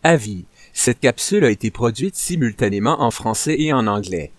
Avis, cette capsule a été produite simultanément en français et en anglais.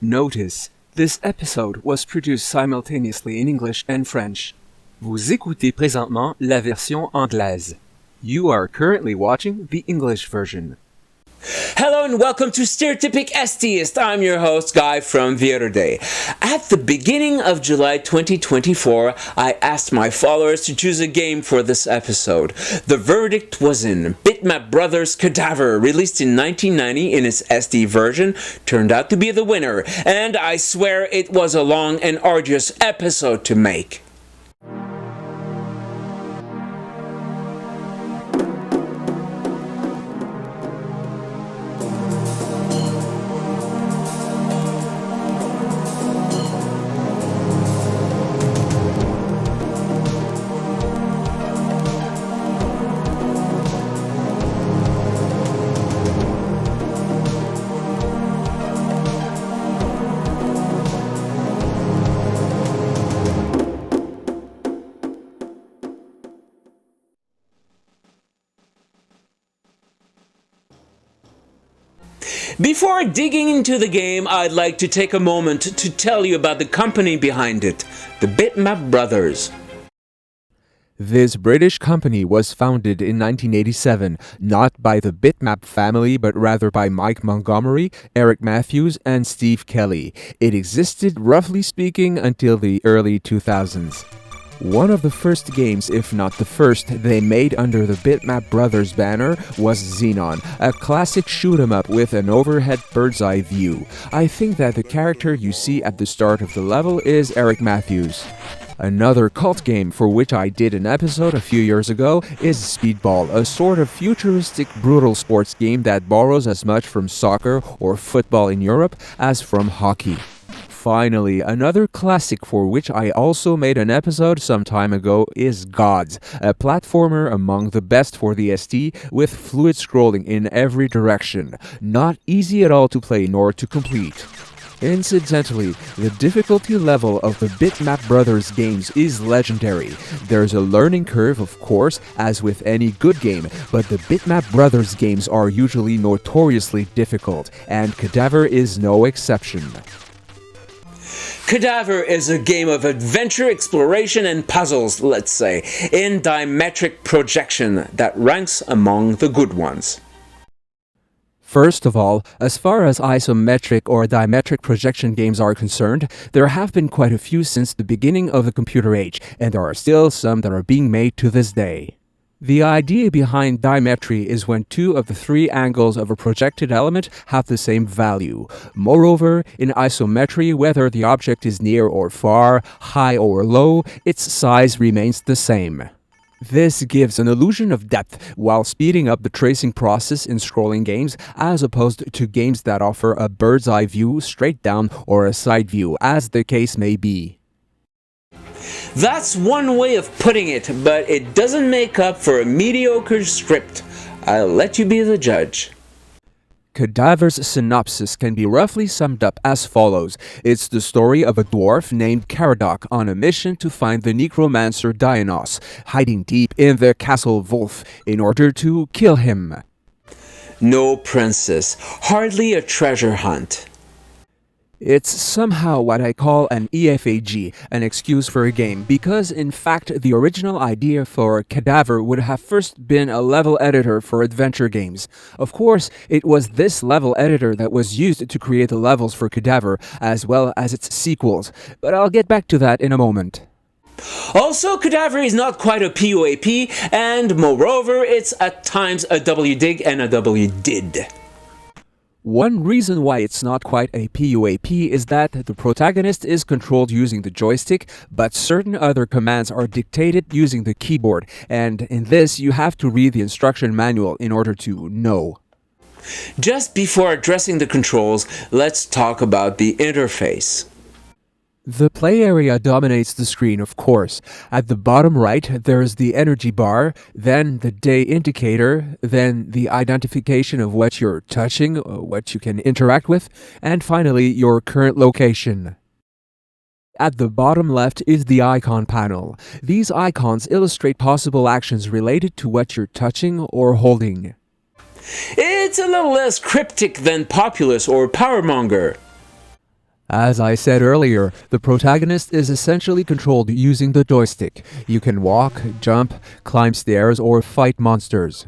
Notice, this episode was produced simultaneously in English and French. Vous écoutez présentement la version anglaise. You are currently watching the English version. Hello and welcome to STereotypic STeist. I'm your host, Guy from the other day. At the beginning of July 2024, I asked my followers to choose a game for this episode. The verdict was in. Bitmap Brothers' Cadaver, released in 1990 in its SD version, turned out to be the winner, and I swear it was a long and arduous episode to make. Before digging into the game, I'd like to take a moment to tell you about the company behind it, the Bitmap Brothers. This British company was founded in 1987, not by the Bitmap family, but rather by Mike Montgomery, Eric Matthews, and Steve Kelly. It existed, roughly speaking, until the early 2000s. One of the first games, if not the first, they made under the Bitmap Brothers banner was Xenon, a classic shoot-'em-up with an overhead bird's-eye view. I think that the character you see at the start of the level is Eric Matthews. Another cult game for which I did an episode a few years ago is Speedball, a sort of futuristic brutal sports game that borrows as much from soccer or football in Europe as from hockey. Finally, another classic for which I also made an episode some time ago is Gods, a platformer among the best for the ST with fluid scrolling in every direction. Not easy at all to play nor to complete. Incidentally, the difficulty level of the Bitmap Brothers games is legendary. There's a learning curve, of course, as with any good game, but the Bitmap Brothers games are usually notoriously difficult, and Cadaver is no exception. Cadaver is a game of adventure, exploration, and puzzles, let's say, in dimetric projection that ranks among the good ones. First of all, as far as isometric or dimetric projection games are concerned, there have been quite a few since the beginning of the computer age, and there are still some that are being made to this day. The idea behind dimetry is when two of the three angles of a projected element have the same value. Moreover, in isometry, whether the object is near or far, high or low, its size remains the same. This gives an illusion of depth while speeding up the tracing process in scrolling games, as opposed to games that offer a bird's eye view straight down or a side view, as the case may be. That's one way of putting it, but it doesn't make up for a mediocre script. I'll let you be the judge. Cadaver's synopsis can be roughly summed up as follows. It's the story of a dwarf named Caradoc on a mission to find the necromancer Dionysos, hiding deep in the castle Wolf, in order to kill him. No princess, hardly a treasure hunt. It's somehow what I call an EFAG, an excuse for a game, because in fact the original idea for Cadaver would have first been a level editor for adventure games. Of course, it was this level editor that was used to create the levels for Cadaver, as well as its sequels, but I'll get back to that in a moment. Also, Cadaver is not quite a POAP, and moreover, it's at times a WDIG and a WDID. One reason why it's not quite a PUAP is that the protagonist is controlled using the joystick, but certain other commands are dictated using the keyboard, and in this you have to read the instruction manual in order to know. Just before addressing the controls, let's talk about the interface. The play area dominates the screen, of course. At the bottom right, there's the energy bar, then the day indicator, then the identification of what you're touching, what you can interact with, and finally, your current location. At the bottom left is the icon panel. These icons illustrate possible actions related to what you're touching or holding. It's a little less cryptic than Populous or Powermonger. As I said earlier, the protagonist is essentially controlled using the joystick. You can walk, jump, climb stairs, or fight monsters.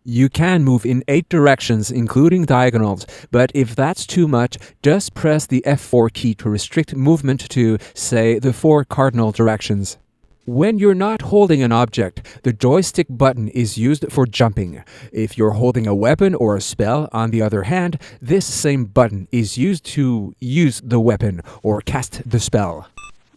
You can move in 8 directions, including diagonals, but if that's too much, just press the F4 key to restrict movement to, say, the 4 cardinal directions. When you're not holding an object, the joystick button is used for jumping. If you're holding a weapon or a spell, on the other hand, this same button is used to use the weapon or cast the spell.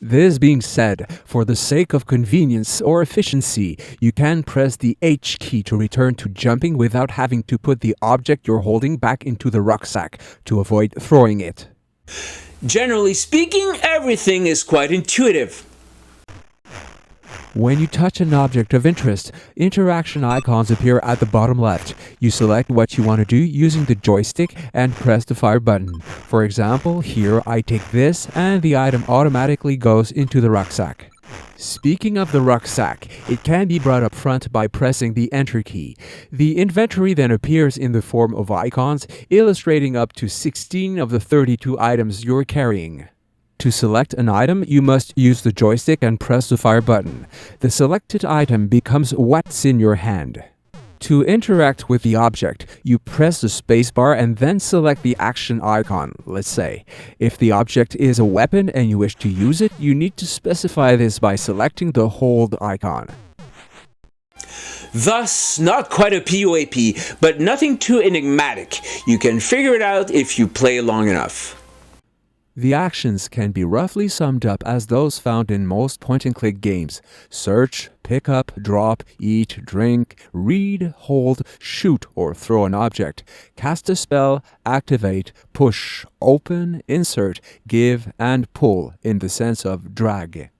This being said, for the sake of convenience or efficiency, you can press the H key to return to jumping without having to put the object you're holding back into the rucksack to avoid throwing it. Generally speaking, everything is quite intuitive. When you touch an object of interest, interaction icons appear at the bottom left. You select what you want to do using the joystick and press the fire button. For example, here I take this and the item automatically goes into the rucksack. Speaking of the rucksack, it can be brought up front by pressing the Enter key. The inventory then appears in the form of icons, illustrating up to 16 of the 32 items you're carrying. To select an item, you must use the joystick and press the fire button. The selected item becomes what's in your hand. To interact with the object, you press the spacebar and then select the action icon, let's say. If the object is a weapon and you wish to use it, you need to specify this by selecting the hold icon. Thus, not quite a PUAP, but nothing too enigmatic. You can figure it out if you play long enough. The actions can be roughly summed up as those found in most point-and-click games. Search, pick up, drop, eat, drink, read, hold, shoot or throw an object, cast a spell, activate, push, open, insert, give, and pull in the sense of drag.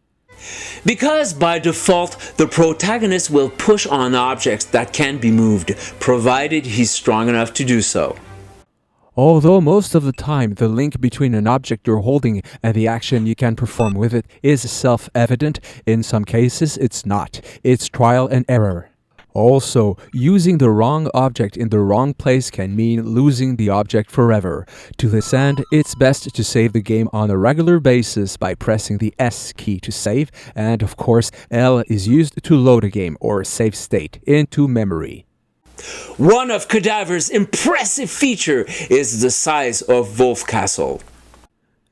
Because by default, the protagonist will push on objects that can be moved, provided he's strong enough to do so. Although most of the time the link between an object you're holding and the action you can perform with it is self-evident, in some cases it's not. It's trial and error. Also, using the wrong object in the wrong place can mean losing the object forever. To this end, it's best to save the game on a regular basis by pressing the S key to save, and of course L is used to load a game or save state into memory. One of Cadaver's impressive feature is the size of Wolf Castle.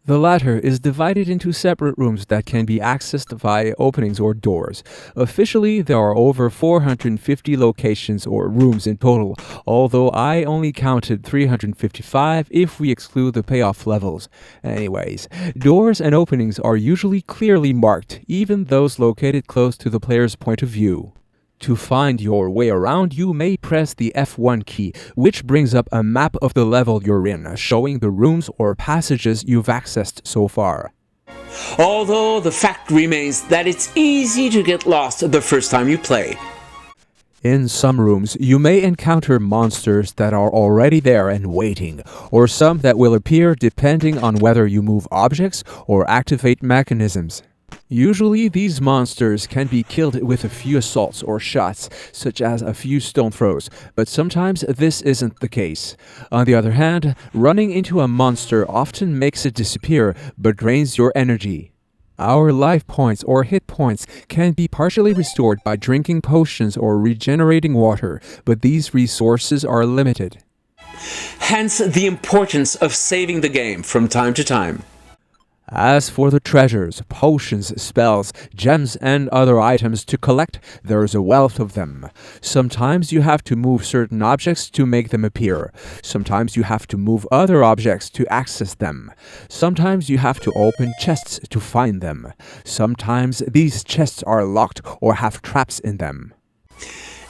The latter is divided into separate rooms that can be accessed via openings or doors. Officially, there are over 450 locations or rooms in total, although I only counted 355 if we exclude the payoff levels. Anyways, doors and openings are usually clearly marked, even those located close to the player's point of view. To find your way around, you may press the F1 key, which brings up a map of the level you're in, showing the rooms or passages you've accessed so far. Although the fact remains that it's easy to get lost the first time you play. In some rooms, you may encounter monsters that are already there and waiting, or some that will appear depending on whether you move objects or activate mechanisms. Usually, these monsters can be killed with a few assaults or shots, such as a few stone throws, but sometimes this isn't the case. On the other hand, running into a monster often makes it disappear, but drains your energy. Our life points or hit points can be partially restored by drinking potions or regenerating water, but these resources are limited. Hence the importance of saving the game from time to time. As for the treasures, potions, spells, gems, and other items to collect, there is a wealth of them. Sometimes you have to move certain objects to make them appear. Sometimes you have to move other objects to access them. Sometimes you have to open chests to find them. Sometimes these chests are locked or have traps in them.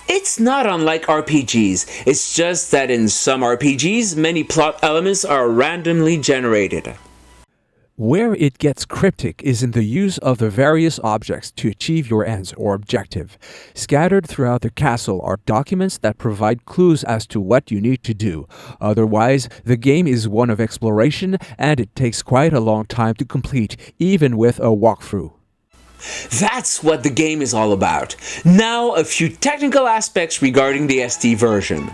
It's not unlike RPGs, it's just that in some RPGs, many plot elements are randomly generated. Where it gets cryptic is in the use of the various objects to achieve your ends or objective. Scattered throughout the castle are documents that provide clues as to what you need to do. Otherwise, the game is one of exploration and it takes quite a long time to complete, even with a walkthrough. That's what the game is all about. Now, a few technical aspects regarding the SD version.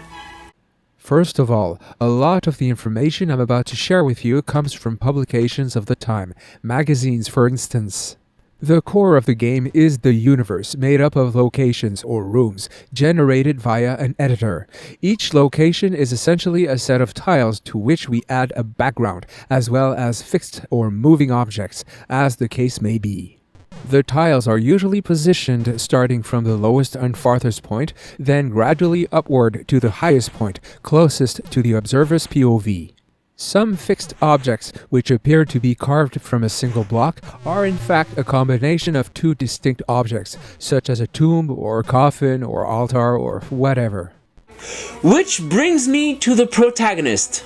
First of all, a lot of the information I'm about to share with you comes from publications of the time, magazines for instance. The core of the game is the universe, made up of locations or rooms, generated via an editor. Each location is essentially a set of tiles to which we add a background, as well as fixed or moving objects, as the case may be. The tiles are usually positioned starting from the lowest and farthest point, then gradually upward to the highest point, closest to the observer's POV. Some fixed objects, which appear to be carved from a single block, are in fact a combination of two distinct objects, such as a tomb or coffin or altar or whatever. Which brings me to the protagonist.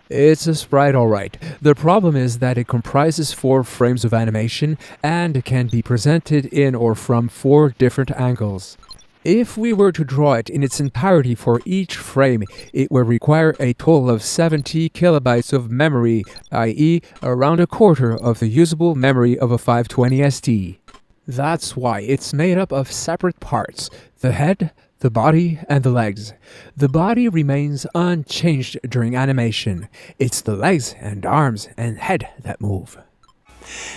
It's a sprite alright. The problem is that it comprises 4 frames of animation and can be presented in or from 4 different angles. If we were to draw it in its entirety for each frame, it would require a total of 70 kilobytes of memory, i.e. around a quarter of the usable memory of a 520 ST. That's why it's made up of separate parts: the head, the body, and the legs. The body remains unchanged during animation. It's the legs and arms and head that move.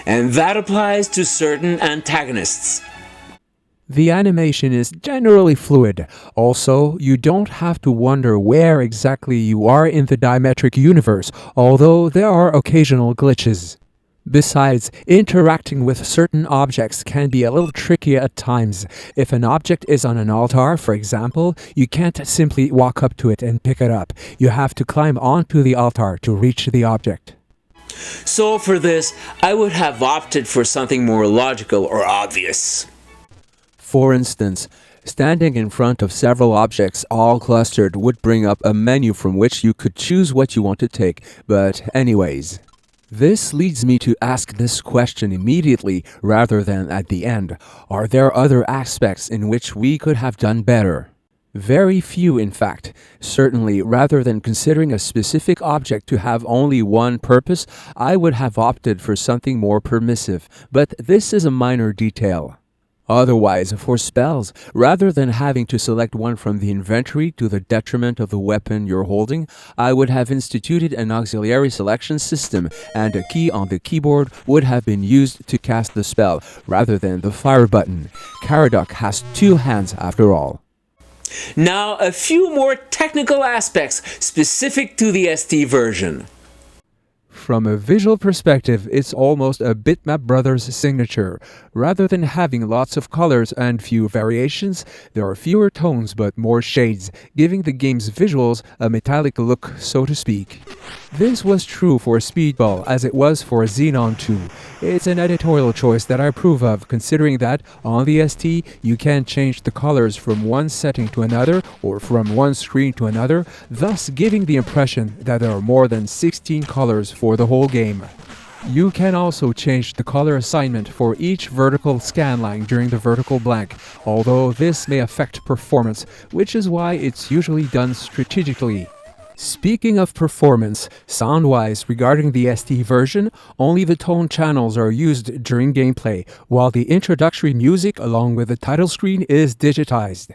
And that applies to certain antagonists. The animation is generally fluid. Also, you don't have to wonder where exactly you are in the dimetric universe, although there are occasional glitches. Besides, interacting with certain objects can be a little tricky at times. If an object is on an altar, for example, you can't simply walk up to it and pick it up. You have to climb onto the altar to reach the object. So for this, I would have opted for something more logical or obvious. For instance, standing in front of several objects all clustered would bring up a menu from which you could choose what you want to take. But anyways, this leads me to ask this question immediately rather than at the end. Are there other aspects in which we could have done better? Very few, in fact. Certainly, rather than considering a specific object to have only one purpose, I would have opted for something more permissive. But this is a minor detail. Otherwise, for spells, rather than having to select one from the inventory to the detriment of the weapon you're holding, I would have instituted an auxiliary selection system, and a key on the keyboard would have been used to cast the spell, rather than the fire button. Caradoc has 2 hands after all. Now, a few more technical aspects specific to the ST version. From a visual perspective, it's almost a Bitmap Brothers signature. Rather than having lots of colors and few variations, there are fewer tones but more shades, giving the game's visuals a metallic look, so to speak. This was true for Speedball as it was for Xenon 2. It's an editorial choice that I approve of, considering that on the ST you can change the colors from one setting to another or from one screen to another, thus giving the impression that there are more than 16 colors for the whole game. You can also change the color assignment for each vertical scan line during the vertical blank, although this may affect performance, which is why it's usually done strategically. Speaking of performance, sound-wise regarding the ST version, only the tone channels are used during gameplay, while the introductory music along with the title screen is digitized.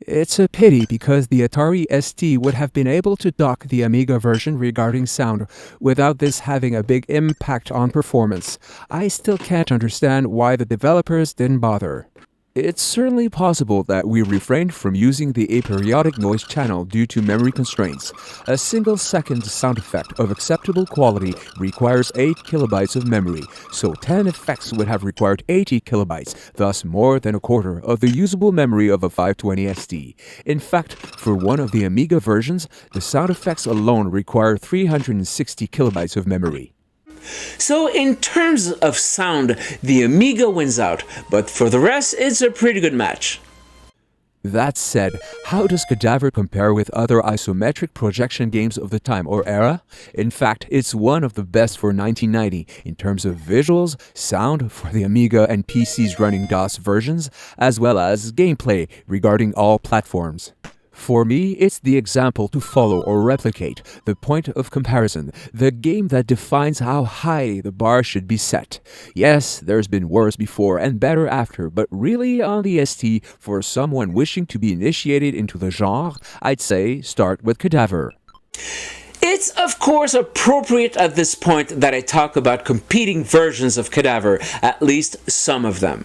It's a pity because the Atari ST would have been able to dock the Amiga version regarding sound without this having a big impact on performance. I still can't understand why the developers didn't bother. It's certainly possible that we refrained from using the aperiodic noise channel due to memory constraints. A single-second sound effect of acceptable quality requires 8 kilobytes of memory, so 10 effects would have required 80 kilobytes, thus more than a quarter of the usable memory of a 520 ST. In fact, for one of the Amiga versions, the sound effects alone require 360 kilobytes of memory. So in terms of sound, the Amiga wins out, but for the rest, it's a pretty good match. That said, how does Cadaver compare with other isometric projection games of the time or era? In fact, it's one of the best for 1990 in terms of visuals, sound for the Amiga and PCs running DOS versions, as well as gameplay regarding all platforms. For me, it's the example to follow or replicate, the point of comparison, the game that defines how high the bar should be set. Yes, there's been worse before and better after, but really on the ST, for someone wishing to be initiated into the genre, I'd say start with Cadaver. It's of course appropriate at this point that I talk about competing versions of Cadaver, at least some of them.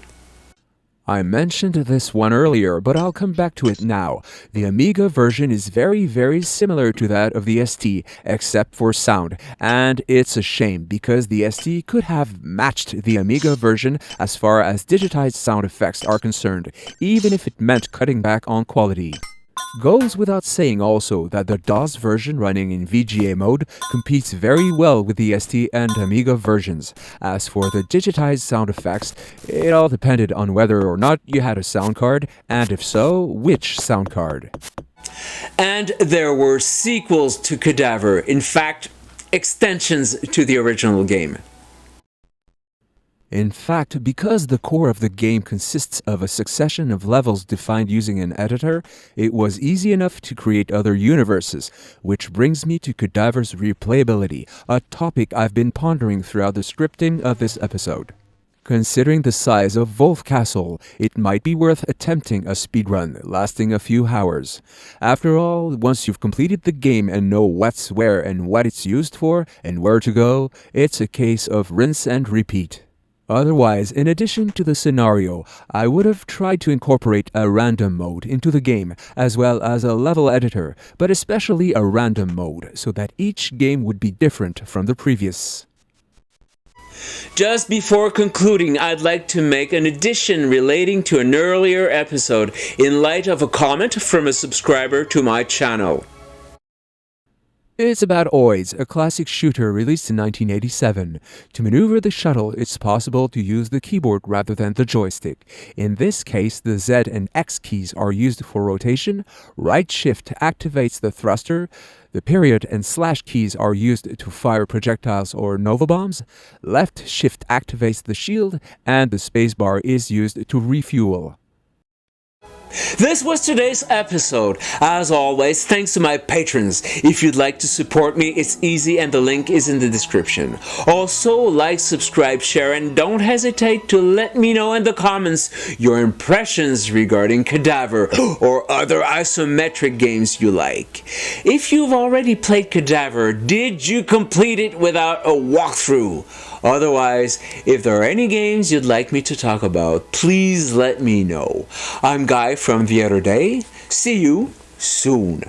I mentioned this one earlier, but I'll come back to it now. The Amiga version is very similar to that of the ST, except for sound, and it's a shame because the ST could have matched the Amiga version as far as digitized sound effects are concerned, even if it meant cutting back on quality. Goes without saying also that the DOS version running in VGA mode competes very well with the ST and Amiga versions. As for the digitized sound effects, it all depended on whether or not you had a sound card, and if so, which sound card. And there were sequels to Cadaver, in fact, extensions to the original game. In fact, because the core of the game consists of a succession of levels defined using an editor, it was easy enough to create other universes, which brings me to Cadaver's replayability, a topic I've been pondering throughout the scripting of this episode. Considering the size of Wolf Castle, it might be worth attempting a speedrun, lasting a few hours. After all, once you've completed the game and know what's where and what it's used for, and where to go, it's a case of rinse and repeat. Otherwise, in addition to the scenario, I would have tried to incorporate a random mode into the game, as well as a level editor, but especially a random mode, so that each game would be different from the previous. Just before concluding, I'd like to make an addition relating to an earlier episode in light of a comment from a subscriber to my channel. It's about OIS, a classic shooter released in 1987. To maneuver the shuttle, it's possible to use the keyboard rather than the joystick. In this case, the Z and X keys are used for rotation, right shift activates the thruster, the period and slash keys are used to fire projectiles or nova bombs, left shift activates the shield, and the spacebar is used to refuel. This was today's episode. As always, thanks to my patrons. If you'd like to support me, it's easy and the link is in the description. Also, like, subscribe, share, and don't hesitate to let me know in the comments your impressions regarding Cadaver or other isometric games you like. If you've already played Cadaver, did you complete it without a walkthrough? Otherwise, if there are any games you'd like me to talk about, please let me know. I'm Guy from the other day. See you soon.